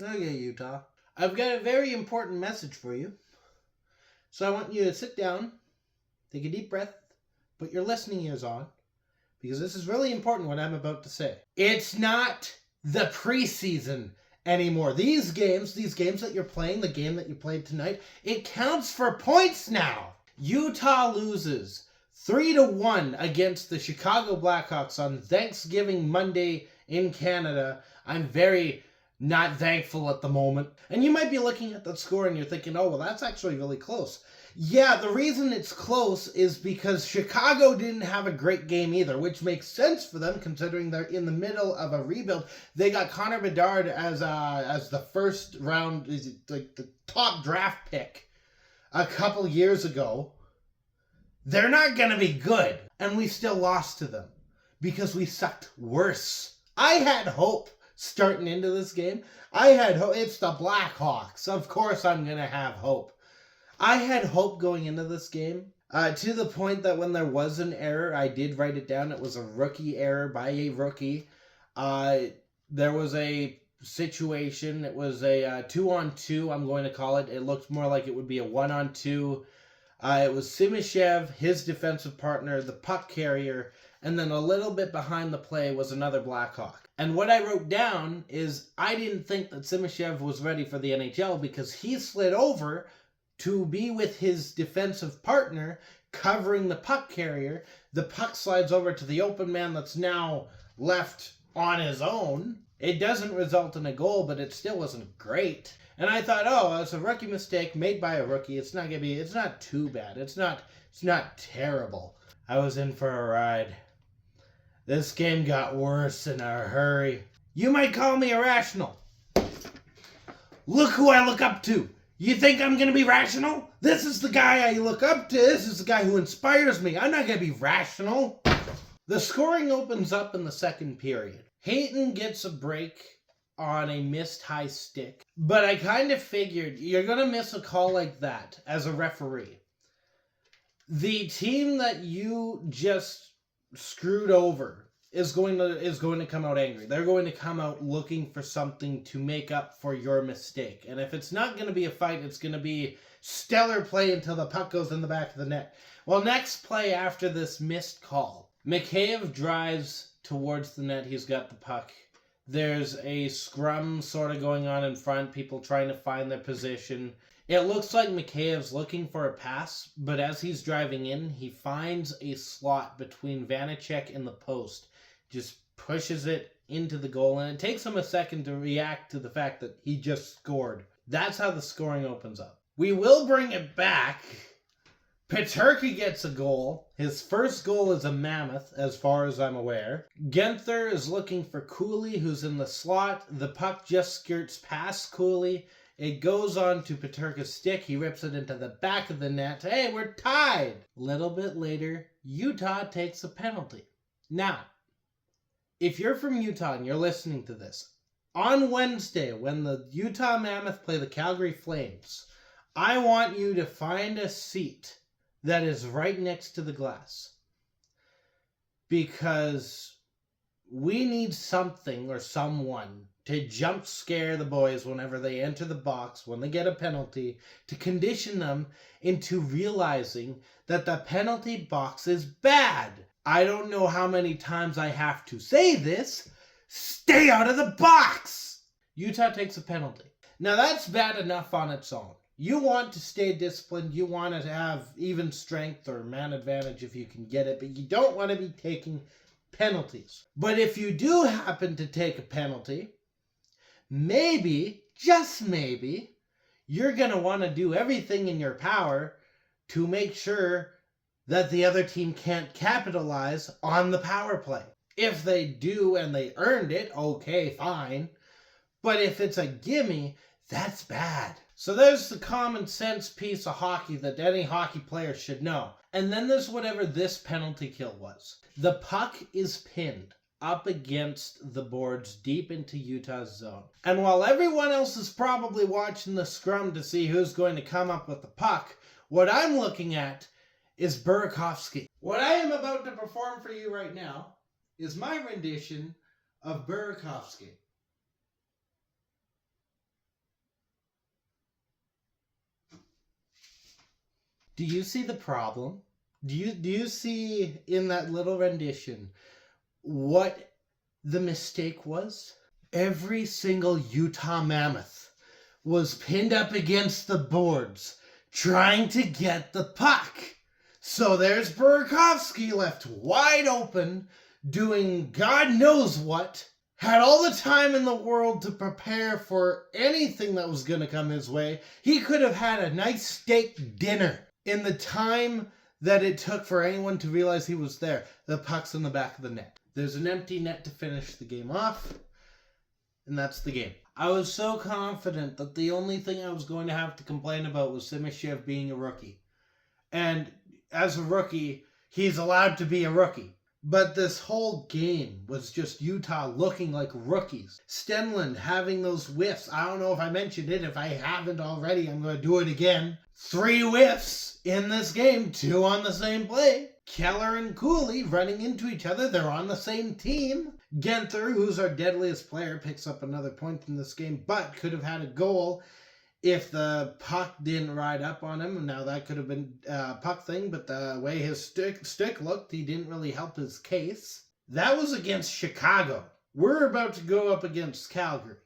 Okay, Utah. I've got a very important message for you. So I want you to sit down, take a deep breath, put your listening ears on, because this is really important what I'm about to say. It's not the preseason anymore. These games that you're playing, the game that you played tonight, it counts for points now. Utah loses 3-1 against the Chicago Blackhawks on Thanksgiving Monday in Canada. I'm very not thankful at the moment. And you might be looking at that score and you're thinking, oh, well, that's actually really close. Yeah, the reason it's close is because Chicago didn't have a great game either, which makes sense for them considering they're in the middle of a rebuild. They got Connor Bedard as the first round, like the top draft pick a couple years ago. They're not going to be good, and we still lost to them because we sucked worse. I had hope starting into this game. I had hope. It's the Blackhawks. Of course I'm going to have hope. I had hope going into this game to the point that when there was an error, I did write it down. It was a rookie error by a rookie. There was a situation. It was a 2-on-2, I'm going to call it. It looked more like it would be a 1-on-2. It was Simishev, his defensive partner, the puck carrier, and then a little bit behind the play was another Blackhawk. And what I wrote down is I didn't think that Simishev was ready for the NHL because he slid over to be with his defensive partner covering the puck carrier. The puck slides over to the open man that's now left on his own. It doesn't result in a goal, but it still wasn't great. And I thought, oh, it's a rookie mistake made by a rookie. It's not too bad. It's not terrible. I was in for a ride. This game got worse in a hurry. You might call me irrational. Look who I look up to. You think I'm going to be rational? This is the guy I look up to. This is the guy who inspires me. I'm not going to be rational. The scoring opens up in the second period. Hayton gets a break on a missed high stick. But I kind of figured you're going to miss a call like that as a referee. The team that you just screwed over is going to come out angry. They're going to come out looking for something to make up for your mistake. And if it's not going to be a fight, it's going to be stellar play until the puck goes in the back of the net. Well, next play after this missed call, Mikheyev drives towards the net. He's got the puck. There's a scrum sort of going on in front, people trying to find their position. It looks like Mikheyev's looking for a pass, but as he's driving in, he finds a slot between Vanacek and the post. Just pushes it into the goal, and it takes him a second to react to the fact that he just scored. That's how the scoring opens up. We will bring it back. Peterka gets a goal. His first goal is a Mammoth, as far as I'm aware. Genther is looking for Cooley, who's in the slot. The puck just skirts past Cooley. It goes on to Peterka's stick. He rips it into the back of the net. Hey, we're tied! A little bit later, Utah takes a penalty. Now, if you're from Utah and you're listening to this, on Wednesday, when the Utah Mammoth play the Calgary Flames, I want you to find a seat that is right next to the glass. Because we need something or someone to jump scare the boys whenever they enter the box, when they get a penalty, to condition them into realizing that the penalty box is bad. I don't know how many times I have to say this. Stay out of the box! Utah takes a penalty. Now that's bad enough on its own. You want to stay disciplined, you want to have even strength or man advantage if you can get it, but you don't want to be taking penalties. But if you do happen to take a penalty, maybe, just maybe, you're going to want to do everything in your power to make sure that the other team can't capitalize on the power play. If they do and they earned it, okay, fine. But if it's a gimme, that's bad. So there's the common sense piece of hockey that any hockey player should know. And then there's whatever this penalty kill was. The puck is pinned up against the boards deep into Utah's zone. And while everyone else is probably watching the scrum to see who's going to come up with the puck, what I'm looking at is Burakovsky. What I am about to perform for you right now is my rendition of Burakovsky. Do you see the problem? Do you see in that little rendition what the mistake was? Every single Utah Mammoth was pinned up against the boards trying to get the puck. So there's Burakovsky left wide open, doing God knows what, had all the time in the world to prepare for anything that was going to come his way. He could have had a nice steak dinner in the time that it took for anyone to realize he was there. The puck's in the back of the net. There's an empty net to finish the game off, and that's the game. I was so confident that the only thing I was going to have to complain about was Simashev being a rookie. And as a rookie, he's allowed to be a rookie. But this whole game was just Utah looking like rookies. Stenlund having those whiffs. I don't know if I mentioned it. If I haven't already, I'm going to do it again. 3 whiffs in this game, 2 on the same play. Keller and Cooley running into each other. They're on the same team. Genther, who's our deadliest player, picks up another point in this game, but could have had a goal if the puck didn't ride up on him. Now, that could have been a puck thing, but the way his stick looked, he didn't really help his case. That was against Chicago. We're about to go up against Calgary.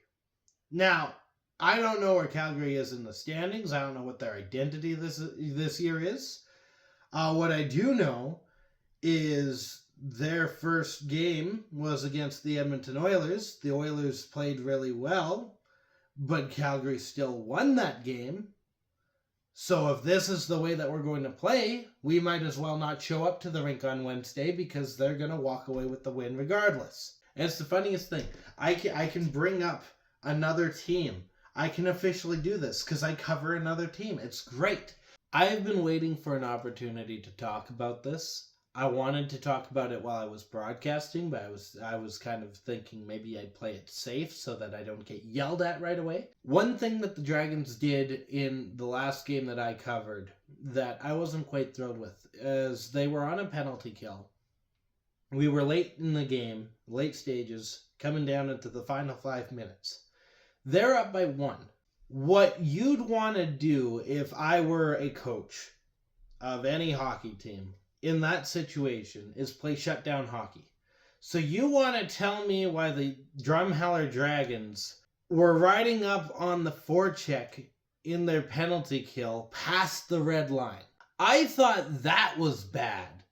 Now, I don't know where Calgary is in the standings. I don't know what their identity this year is. What I do know is their first game was against the Edmonton Oilers. The Oilers played really well, but Calgary still won that game. So if this is the way that we're going to play, we might as well not show up to the rink on Wednesday because they're going to walk away with the win regardless. And it's the funniest thing. I can bring up another team. I can officially do this because I cover another team. It's great. I've been waiting for an opportunity to talk about this. I wanted to talk about it while I was broadcasting, but I was kind of thinking maybe I'd play it safe so that I don't get yelled at right away. One thing that the Dragons did in the last game that I covered that I wasn't quite thrilled with is they were on a penalty kill. We were late in the game, late stages, coming down into the final 5 minutes. They're up by 1. What you'd want to do if I were a coach of any hockey team in that situation is play shutdown hockey. So you want to tell me why the Drumheller Dragons were riding up on the forecheck in their penalty kill past the red line. I thought that was bad.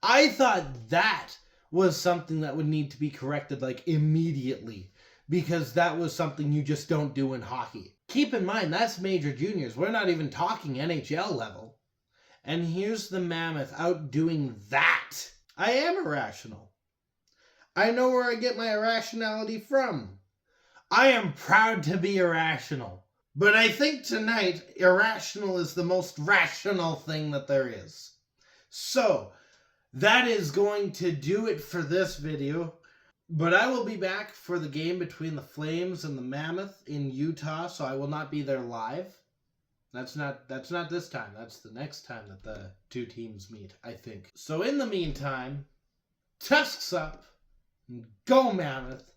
I thought that was something that would need to be corrected like immediately, because that was something you just don't do in hockey. Keep in mind, that's major juniors. We're not even talking NHL level. And here's the Mammoth out doing that. I am irrational. I know where I get my irrationality from. I am proud to be irrational. But I think tonight, irrational is the most rational thing that there is. So, that is going to do it for this video. But I will be back for the game between the Flames and the Mammoth in Utah, so I will not be there live. That's not this time. That's the next time that the two teams meet, I think. So in the meantime, tusks up, and go Mammoth.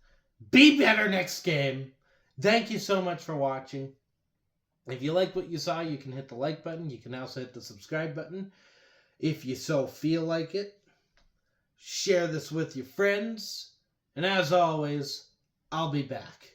Be better next game. Thank you so much for watching. If you liked what you saw, you can hit the like button. You can also hit the subscribe button if you so feel like it. Share this with your friends. And as always, I'll be back.